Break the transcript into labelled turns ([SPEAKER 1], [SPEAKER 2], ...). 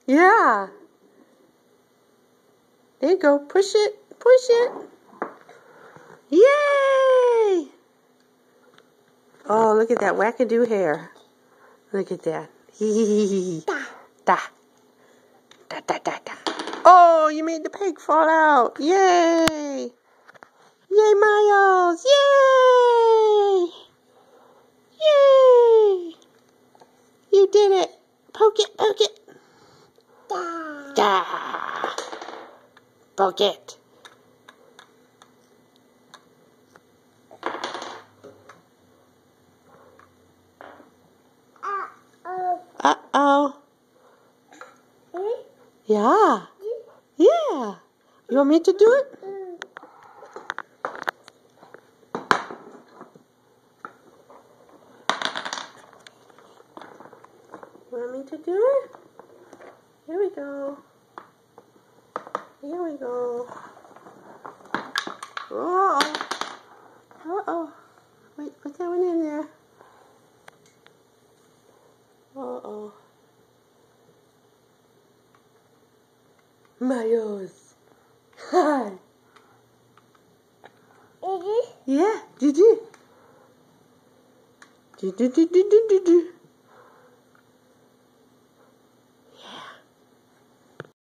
[SPEAKER 1] Yeah. There you go. Push it. Push it. Yay! Oh, look at that wackadoo hair. Look at that. Da. Da, da, da, da. Oh, you made the peg fall out. Yay! Yay, Miles! Yay! Yay! You did it. Poke it, poke it. Da. Da. Poke it. Uh-oh. Yeah. Yeah. You want me to do it? You want me to do it? Here we go. Here we go. Uh-oh. Uh-oh. Wait, put that one in there. Uh-oh. Miles. Hi. Yeah, did you? Do.